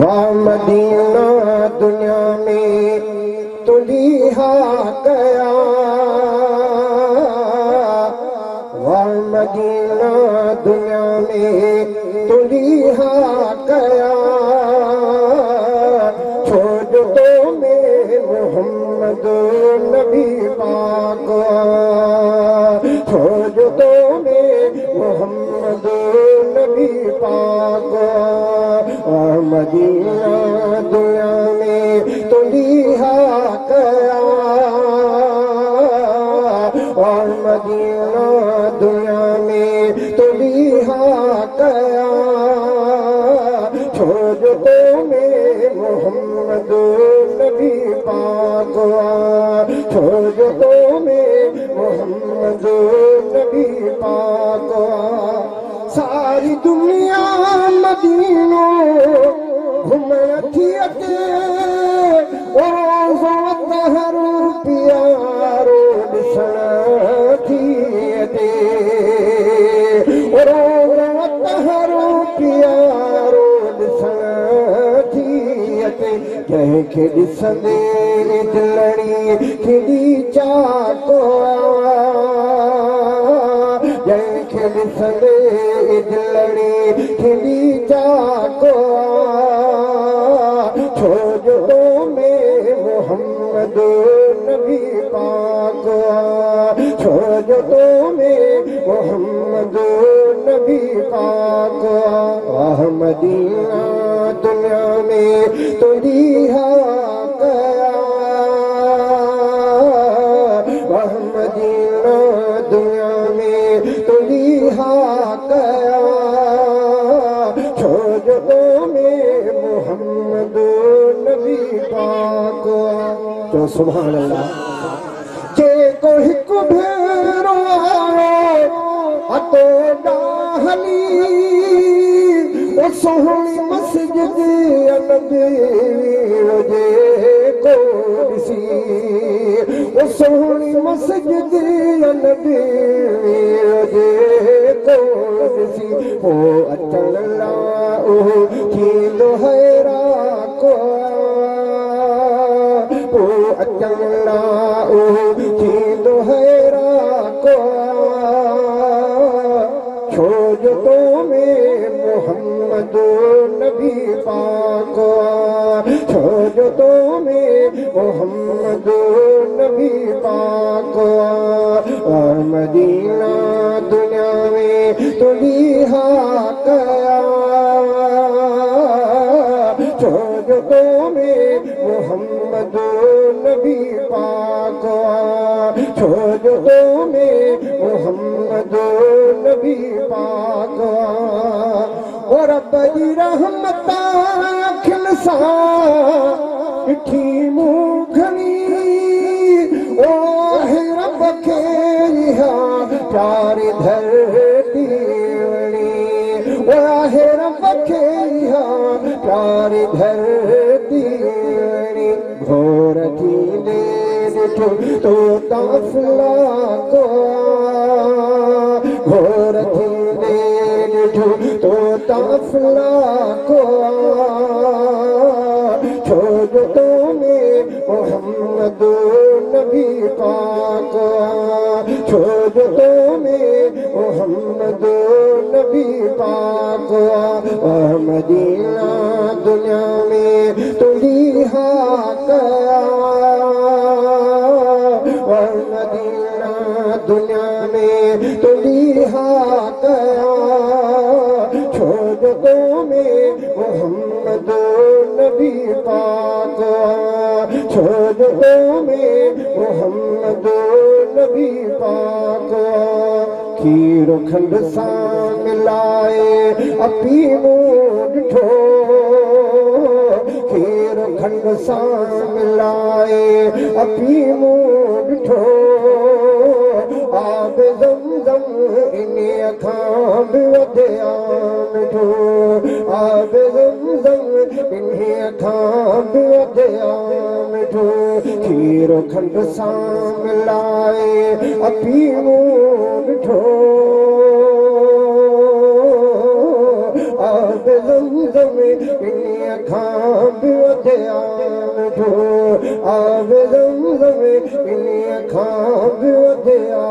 वाह मदीना दुनिया में तुलिहा गया, वाह मदीना दुनिया में तुलिहा गया, छोड़ दो में मोहम्मद नबी पाक, छोड़ दो में मोहम्मद नबी पाक, वाह मदीना दुनिया में तुलिहा गया, वाह मदीना दुनिया में तुलिहा गया, छोड़ दो में मोहम्मद नबी पाक, छोड़ दो में मोहम्मद नबी पाक, सारी दुनिया मदीनो घुमण थी अचे, ओ हर प्यारो ॾिसण थी अचे, हर प्यारो ॾिसण थी अचे, कंहिंखे ॾिसंदे दिलड़ी खिड़ी चाको, जंहिंखे ॾिसंदे दिलड़ी खिड़ी चाको, छोड़ दो में मोहम्मद नबी पाक, छोड़ दो में मोहम्मद नबी पाक, वाह मदीना दुनिया में तुलिहा गया, वाह मदीना दुनिया में तुलिहा गया, छोड़ दो में मोहम्मद नबी पाक। तो सुभान अल्लाह, जे को हिक भेरो अतो डाहली, ओ सोहणी मस्जिद नबी जे को ॾिसी, ओ सोहणी मस्जिद नबी जे को ॾिसी, ओ अचण लाइ थींदो हैरान को, ओ अचण लाइ थींदो हैरान को, छोड़ दो में मोहम्मद नबी पाक, छोड़ दो में मोहम्मद नबी पाक, मदीना दुनिया में तुलिहा गया, छोड़ दो में मोहम्मद नबी पाक, छोड़ दो में मोहम्मद नबी पाक, और रब जी रहमत अखियुनि सां ॾिठी मूं घणी, ओ रब खे इहा प्यारी धरती वणी, ओ रब खे इहा प्यारी धरती वणी, घोर थींदे ॾिठो तो ताफ़ला को, घोर थींदे ॾिठो तो ताफ़ला को, छोड़ दो में मोहम्मद नबी पाक, छोड़ दो में मोहम्मद नबी पाक, मदीना दुनिया में तुलिहा गया, मदीना दुनिया में तुलिहा गया, छोड़ दो में मोहम्मद नबी पाक, छोड़ दो में मोहम्मद नबी पाक, खीर खंड सां मिलाए अपीनो ॾिठो, खीर खंड सां मिलाए अपीनो ॾिठो, आब ज़मज़म इन्हीअ खां बि वधिया मिठो, आब ज़मज़म इन्हीअ खां बि वधिया मिठो, खीर खंड सां मिलाए अपीनो ॾिठो, आब ज़मज़म इन्हीअ खां मिठो आब ज़मज़म इन्हीअ खां बि वधिया